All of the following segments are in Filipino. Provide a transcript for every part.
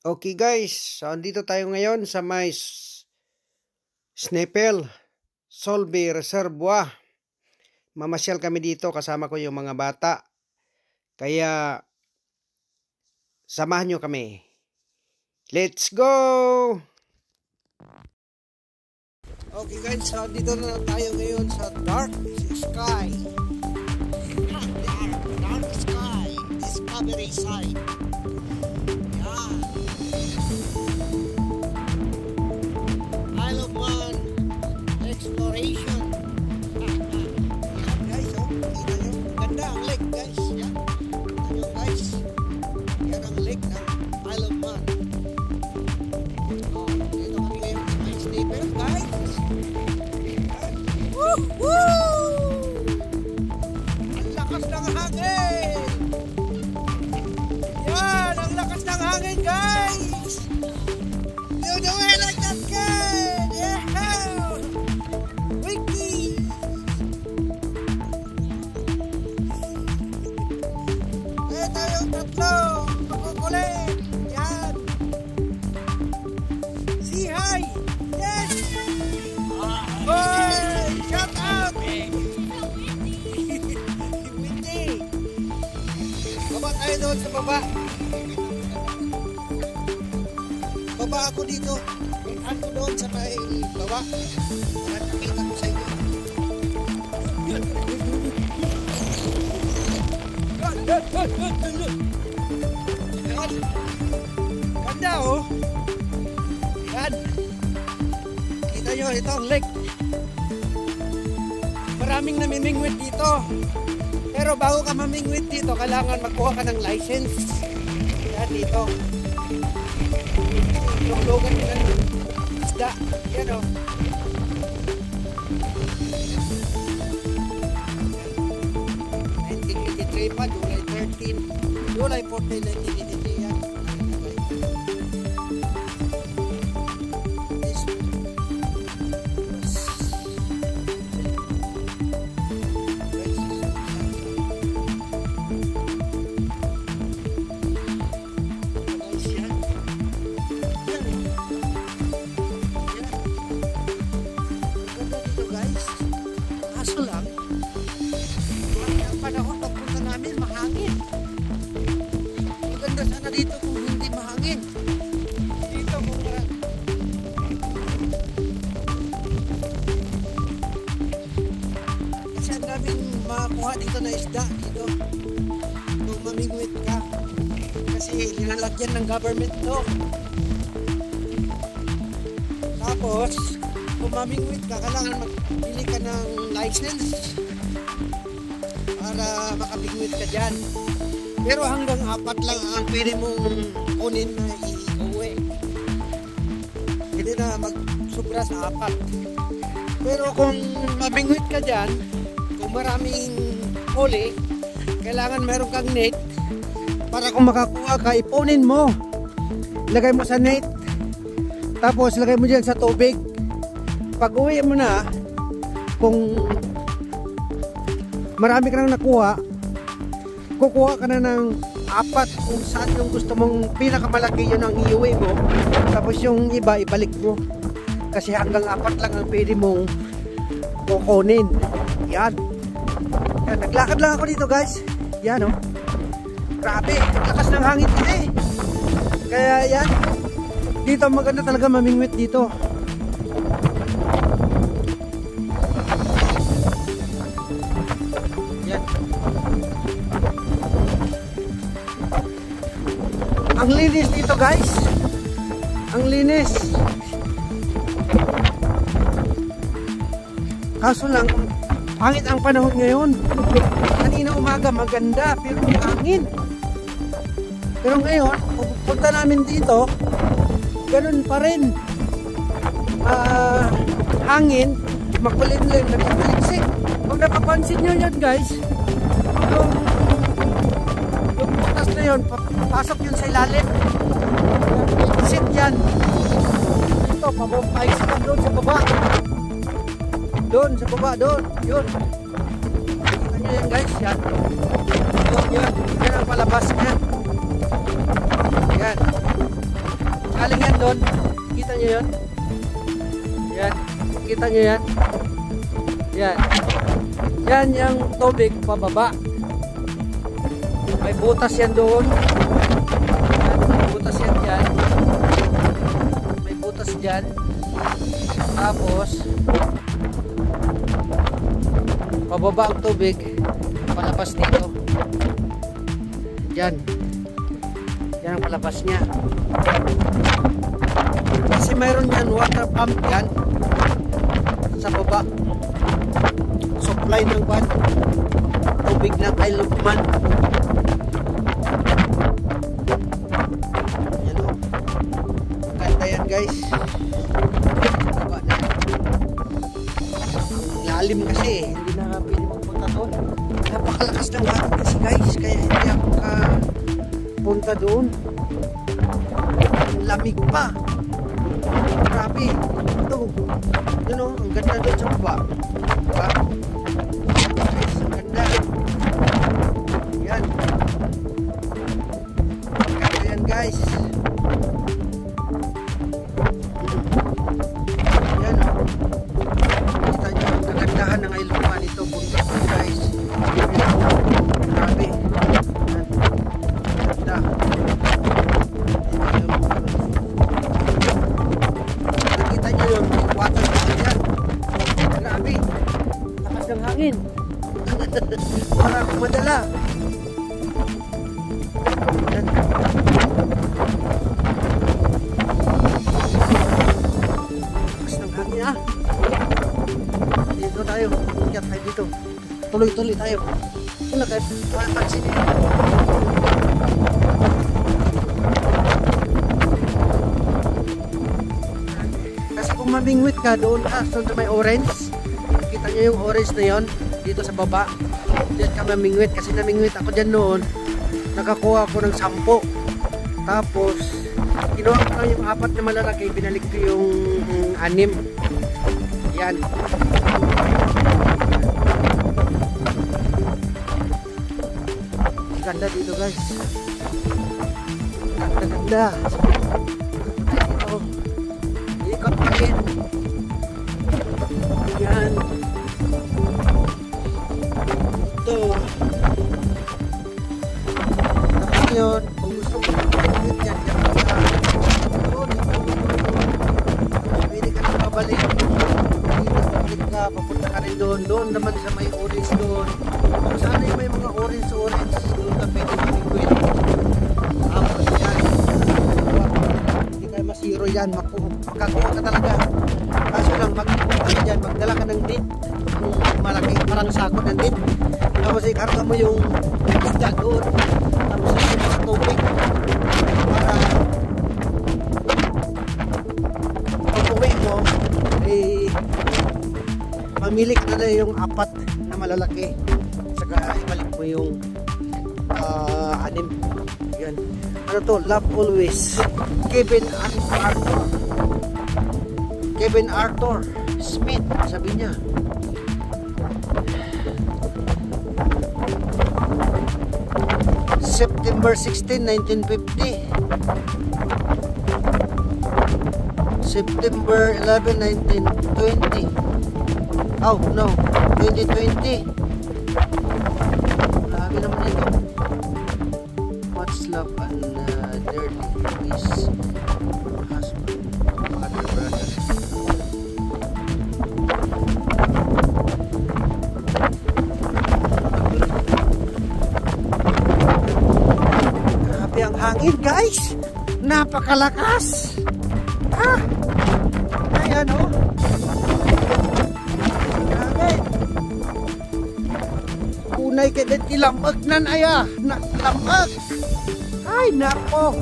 Okay guys, so andito tayo ngayon sa may Snepel, Solby Reservoir. Mamasyal kami dito, kasama ko yung mga bata. Kaya samahan nyo kami. Let's go! Okay guys, so andito na tayo ngayon sa Dark Sky. Dark Sky, Discovery Site. Exploration. Guys, oh, kita nyo, ganda ang lake guys. Yan, kita nyo guys, yan ang lake ng Isle of Man. Oh, dito kami ngayon sa may Snepel guys. Woohoo! Ang lakas ng hangin. Yan, ang lakas ng hangin guys. You do it like that guys. Yeah. Tatlo, makukulit. Yan. Say hi. Yes. Boy, shout out. Windy. Baba tayo doon sa baba. Baba ako dito. Ako doon sa may baba. At nakita ko sa inyo. Ganda oh. Yan. Kita nyo, ito ang lake. Maraming namimingwit dito. Pero bago ka mamingwit dito, kailangan magkuha ka ng license. Yan dito. Luglugan mo ng isda. Yan oh. Pa, July 13, July 14, 1983 yan. Kaso lang, ang panahon pagpunta namin mahangin. Maganda sana dito kung hindi mahangin. Dito kung kasi ang daming makakuha dito na isda dito kung mamingwit ka, kasi linalagyan ng government to. Tapos kung mamingwit ka, kailangan magbili ka ng license para makapingwit ka dyan. Pero hanggang 4 lang ang pwede mong kunin na i-uwi. Hindi na magsubra sa 4. Pero kung mapingwit ka dyan, kung maraming huli, kailangan meron kang net para kung makakuha ka, ipunin mo. Lagay mo sa net, tapos lagay mo dyan sa tubig. Pag uwi mo na, kung marami ka nang nakuha, kukuha ka na ng 4 kung saan yung gusto mong pinakamalaki, yun ang iuwi mo. Tapos yung iba ibalik mo, kasi hanggang 4 lang ang pwede mong kukunin. Yan. Yan, naglakad lang ako dito guys. Yan oh. Grabe, lakas ng hangin dito eh. Kaya yan, dito maganda talaga mamingwit dito. Ang linis dito guys. Ang linis. Kaso lang, pangit ang panahon ngayon. Kanina umaga maganda, pero hangin. Pero ngayon, pupunta namin dito, ganun pa rin. Hangin, makulimlim, nagpapaliksik. Kung napapansin nyo yan guys, yung butas na yun, pasok yun sa ilalim. Sit yan. Ito, pabumpay sila doon sa baba. Doon sa baba, doon. Yun. Kita nyo yan guys, yan. Yun, yan. Yan ang palabas niya. Yan. doon? Kita nyo yun? Yan. Kita nyo yan? Yan. Yan yung tubig pababa. May butas yan doon. Yan. May butas yan dyan. May butas dyan. Tapos pababa ang tubig, palabas dito. Yan. Yan ang palabas niya. Kasi mayroon yan water pump yan sa baba. Supply ng ban tubig ng Isle of Man. Yan o. Ganda yan guys. Baba na. Lalim kasi hindi na pwede magpunta doon. Napakalakas ng hangin kasi guys, kaya hindi ako punta doon. Ang lamig pa. Grabe. Ito. Yun o, ang ganda doon sa baba. Diba? Guys, ang ganda. Yan. Ganda yan guys. Yan o. Kita nyo ang kagandahan ng Isle of Man ito. Punta ko guys. Grabe. Yan. Ganda. Nakita nyo yung water yan. Grabe. Lakas ng hangin. Para akong madala. Yan. Lakas ng hangin ah. Dito tayo. Ikat tayo dito. Tuloy-tuloy tayo. Wala kahit pansin eh. Kasi kung mamingwit ka doon sa may orange, kita nyo yung orange na yon dito sa baba. Diyan ka mamingwit kasi namingwit ako dyan noon. Nakakuha ako ng 10. Tapos kinuha ko lang yung 4 na malalaki, binalik ko yung 6. Yan. Ganda dito guys. Ganda. Dito. Ikot pa rin. Yan. Ito. Tapos yun, kung gusto mo yan, yan ka doon. Pwede ka na mabalik. Dito ka, papunta ka rin doon. Doon naman sa may orange doon. Kung saan yung may mga orange doon ka pwede mamingwit. Tapos yan. Hindi kayo masiro yan. Makakuha ka talaga. Kaso lang, magpupunta ka dyan, magdala ka ng net. Yung malaki, parang sako ng net. Tapos ikarga mo yung isda doon. Tapos yung mga tubig. Para pag uwi mo, mamili ka na yung 4 na malalaki. Saka ibalik mo yung 6. Yan. Ano to? Love Always. Kevin Arthur Smith, sabi niya. September 16, 1950. September 11, 1920. Oh, no. 2020. Lagi naman ito. What's love and dirty is husband, father, brother. Grabe ang hangin guys. Napakalakas. Ha? Ayan o. Unay kadet tilamag nan aya, naklamag. Ay nako.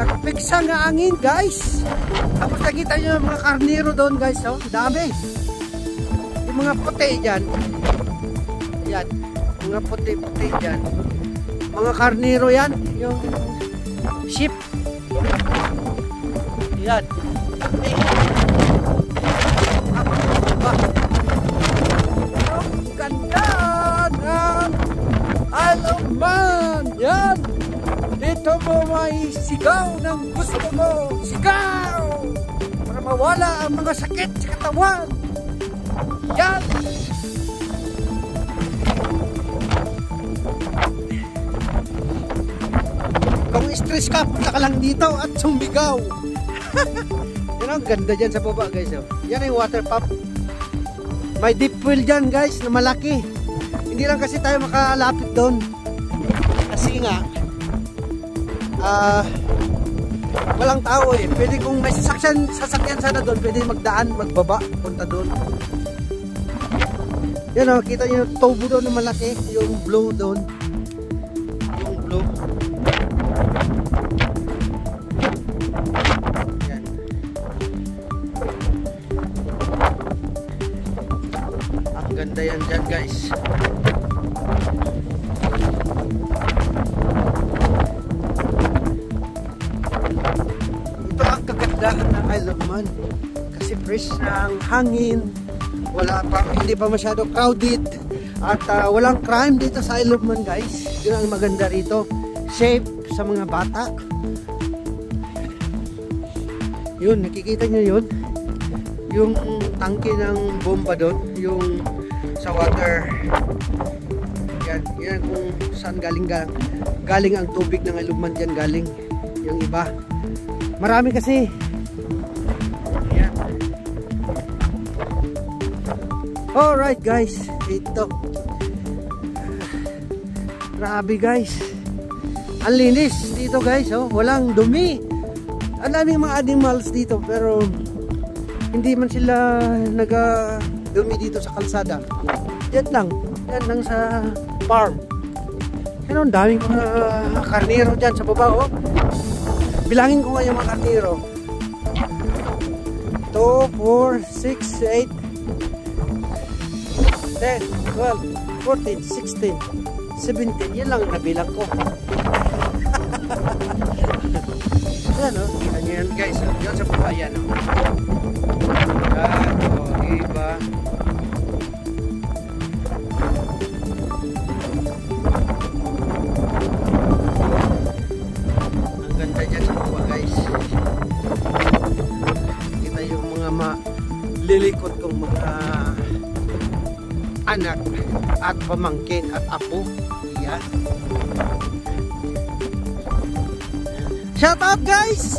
Nagpiksa nga angin guys. Tapos nakita nyo yung mga karniro doon guys, oh, dami. Yung mga puti dyan. Yan, mga puti-puti dyan. Mga karniro yan, yung sheep. Yan. Ganda ng Isle of Man. Yan. Dito gusto mo may sigaw ng gusto mo, sigaw! Para mawala ang mga sakit sa katawan. Yan! Kung stress ka, punta ka lang dito at sumigaw. Yan ang ganda dyan sa baba guys. Oh. Yan yung water pump. May deep well dyan guys na malaki. Hindi lang kasi tayo makalapit doon. Kasi nga walang tao eh. Pwede kung may sasakyan sana doon, pwede magdaan, magbaba, punta doon. Yan o, kita nyo yung tubo doon na malaki. Yung blue doon. Yung blue. Yan. Ang ganda yan dyan guys. Ito ang kagandahan ng Isle of Man. Kasi fresh na ang hangin. Hindi pa masyado crowded at walang crime dito sa Isle of Man guys. Yun ang maganda rito, safe sa mga bata. Yun, nakikita nyo yun, yung tangke ng bomba doon, yung sa water. Yan kung saan galing ang tubig ng Isle of Man dyan galing. Yung iba marami kasi. Alright guys, ito. Grabe guys. Ang linis dito guys, oh. Walang dumi. Ang daming mga animals dito pero hindi man sila naga-dumi dito sa kalsada. Yan lang sa farm. Pero ang daming mga karnero dyan sa baba, oh. Bilangin ko nga yung mga karnero. 2, 4, 6, 8 10, 12, 14, 16, 17. Yan lang nabilang ko. Yan o. Kita nyo yan guys. Yan sa baba yan. Yan o. Iba. Ang ganda dyan sa baba guys. Kita yung mga lilikot kong mga anak at pamangkin at apo. Yan. Shout out guys.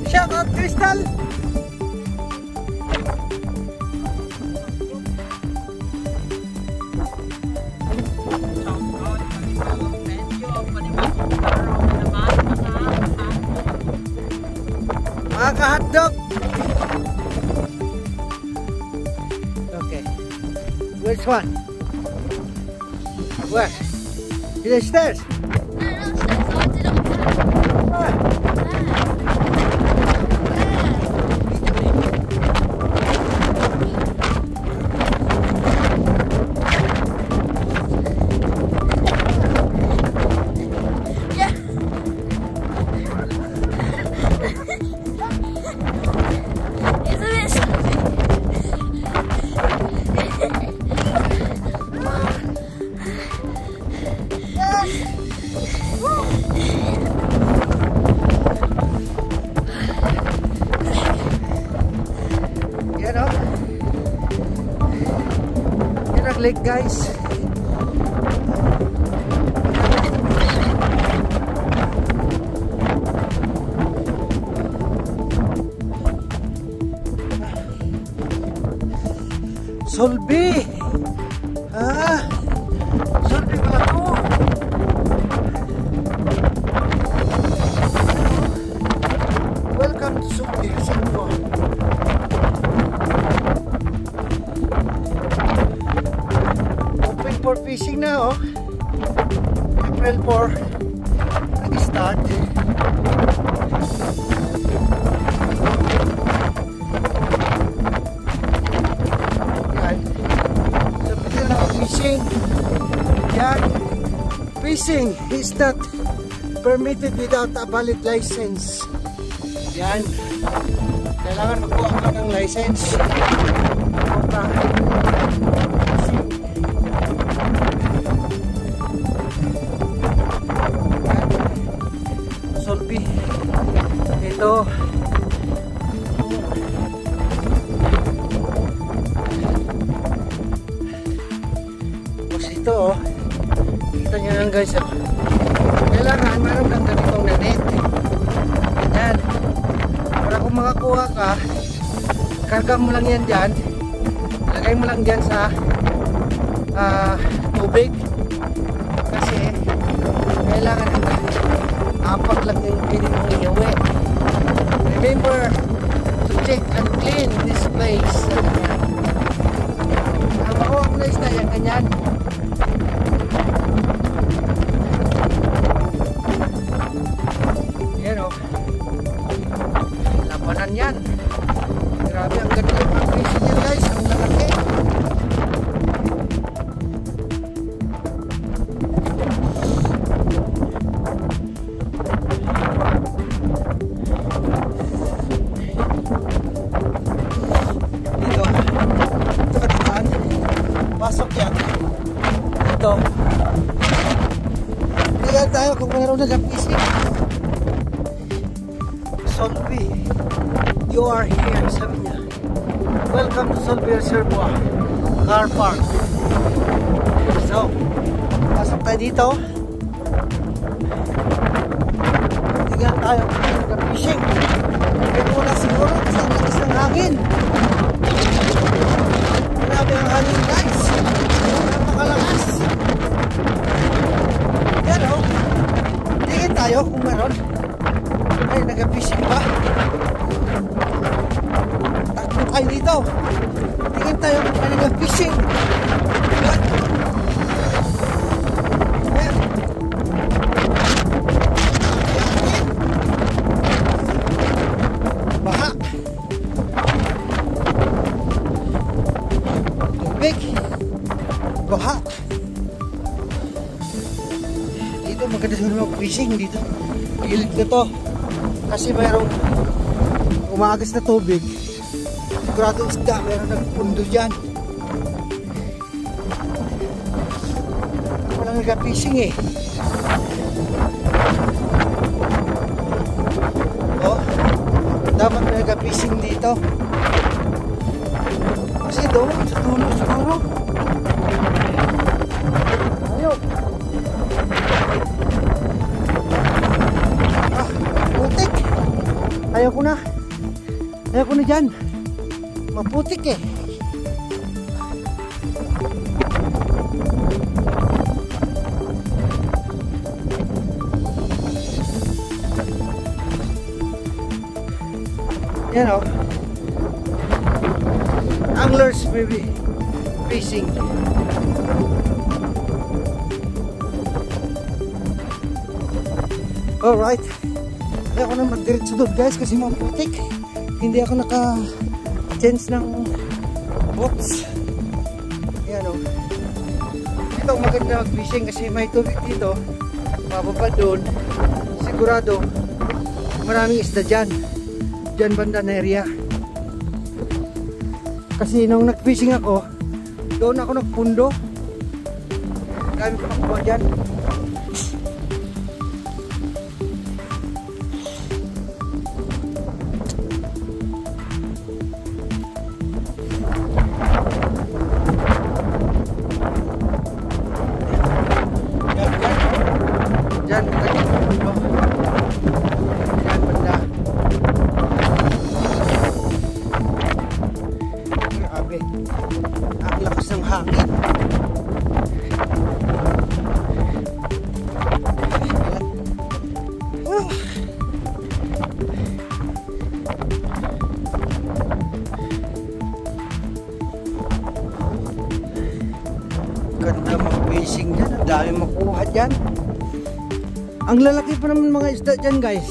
Shout out Crystal. Hotdog. Okay. Which one? Where? To the stairs. Lake guys. Solbi. Solbi pala to. Welcome to Solbi. For fishing na oh. April 4 nag-start. Yan. So pwede na fishing. Yan. Fishing is not permitted without a valid license. Yan. Kailangan magkuha ka ng license. Solpi. Ito. Tapos ito, oh. Kita nyo lang guys, oh. Kailangan meron kang ganitong na net. Ganyan. Para kung makakuha ka, karga mo lang yan dyan. Lagay mo lang dyan sa tubig. Kasi kailangan apat lang yung pili mong iuwi. Remember to check and clean this place. Ang makuha ko na isda yan, ganyan. Yan o. Labanan yan. Grabe, ang ganda yung appreciate yan guys. Ang lalaki. Pasok yan. Ito. Tingnan tayo kung mayroon na nag-fishing. Solpi, you are here, sabi niya. Welcome to Solpi Reservoir Car Park. So, pasok tayo dito. Tingnan tayo kung mayroon na nag-fishing. Pero wala siguro kasi ang lakas ng hangin. Grabe ang hangin guys. Napakalakas. Yan o. Tingin tayo kung meron. Ay, nag-fishing ba? Takbo tayo dito. Tingin tayo kung may nag-fishing. Ayan. Baha. Tubig. Baha. Dito maganda sa mag-fishing dito. Gilid na to. Kasi mayroong umaagos na tubig. Sigurado isda, mayroong nagpundo dyan. Walang nag-fishing eh. Oh, dapat may nag-fishing dito. Kasi doon, sa dulo siguro. Ayaw. Putik. Ayaw ko na. Ayaw ko na dyan. Maputik eh. Yan o. Anglers may be fishing. Alright. Ayaw ko na magdiretso doon guys kasi maputik. Hindi ako naka-change ng box. Ayan o. Ito maganda mag-fishing kasi may tubig dito. Mababa doon. Sigurado maraming isda dyan. Dyan banda na area. Kasi nung nag-fishing ako, doon ako nagpundo. Dami ko nakuha dyan. Ang lakas ng hangin. Ganda mag-fishing dyan. Ang dami makuha dyan. Ang lalaki pa naman mga isda dyan guys.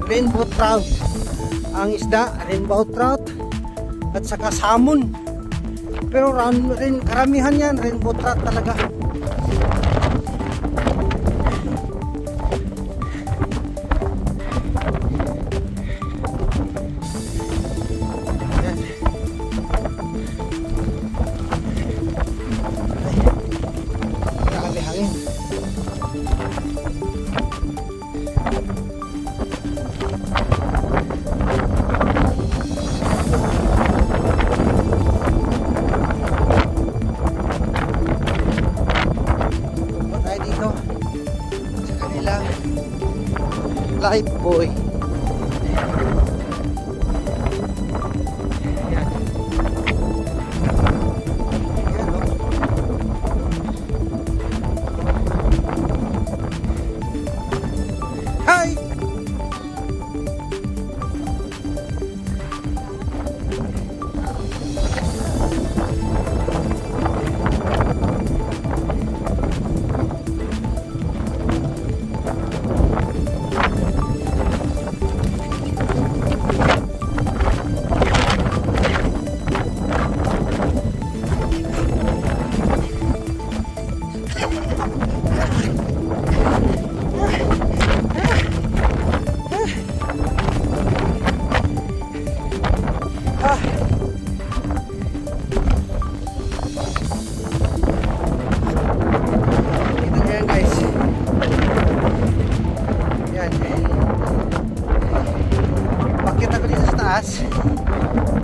Rainbow trout. Ang isda, rainbow trout at saka salmon. Pero karamihan yan, rainbow trout talaga. Life Boy. Yan. Yan, oh. Hi!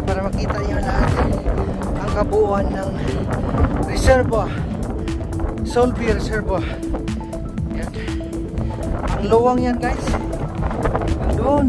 Para makita nyo lahat ang kabuuan ng reservoir, Solby Reservoir. Yan. Ang luwang yan guys, doon.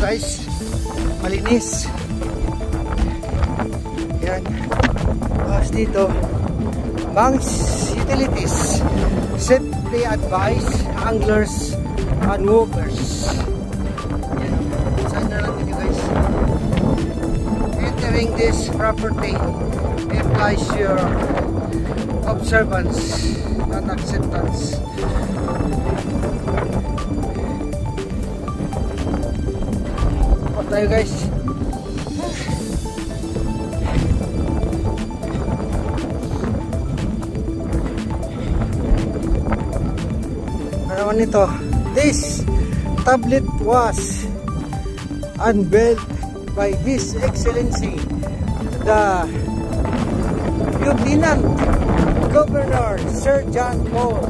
Guys, malinis yan. Tapos dito banks, utilities, simply advise anglers and walkers. Yan. Saan na lang dito guys. Entering this property implies your observance and acceptance. Tayo guys. Ano naman ito? This tablet was unveiled by His Excellency the Lieutenant Governor Sir John Paul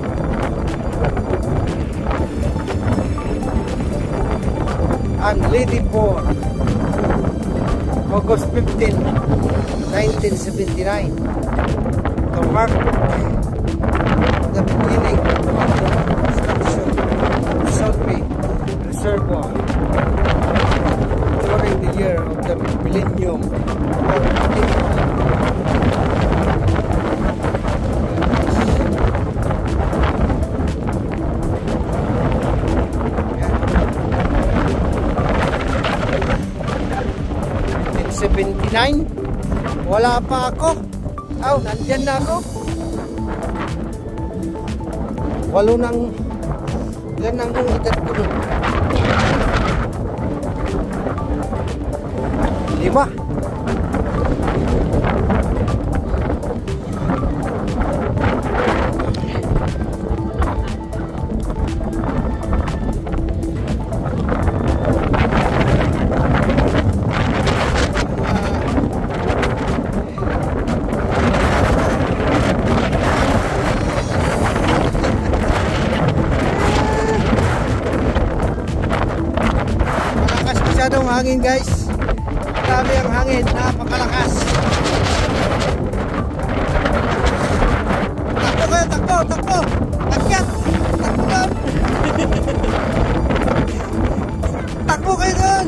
and Lady for August 15, 1979 to mark the beginning of the construction of Solby Reservoir during the year of the millennium. Wala pa ako. Nandyan na ako. 8 nang yan ang edad ko. 5. Masyadong hangin guys, grabe ang hangin, napakalakas. Takbo kayo, takbo, akyat, takbo doon. Takbo kayo doon.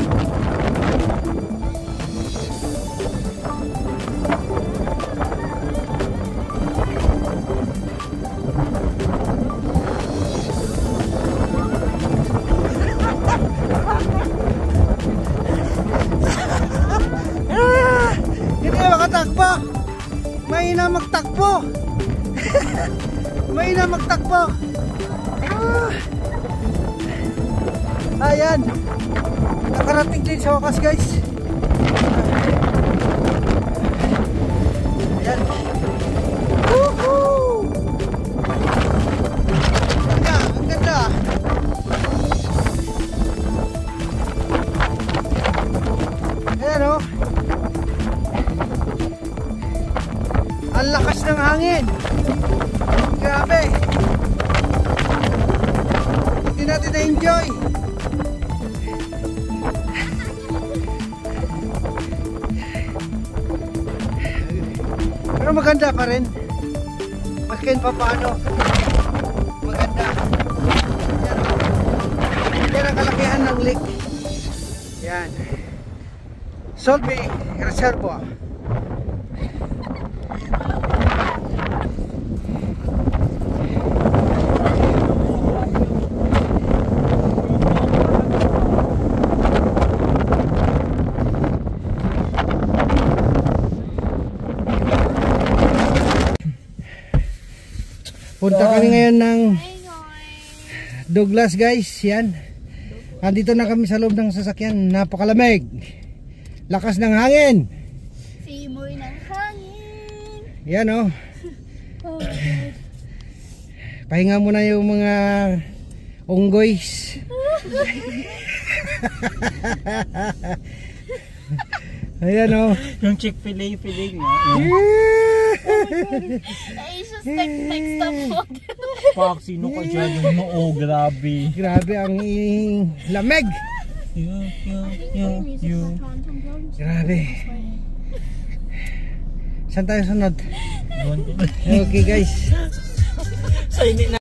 Mahina magtakbo. Mahina magtakbo. Ayan. Nakarating din sa wakas, guys. Ayan. Woohoo! Ang ganda. Ayan o. Ang lakas ng hangin. Grabe. Hindi natin na-enjoy. Pero maganda pa rin. Maskin pa paano. Maganda. Yan ang kalakihan ng lake. Yan. Solve Reservoir. Punta kami ngayon ng Douglas, guys. Yan. Andito na kami sa loob ng sasakyan. Napakalamig. Lakas ng hangin. Simoy ng hangin. Yan o. Pahinga muna yung mga unggoys. Ayan o. Yung Chick-fil-A nga. Ay, just next stop po. Pak, sino ka dyan? Oo, grabe. Grabe ang lamig. Grabe. Saan tayo sunod? Okay, guys. Sa init na.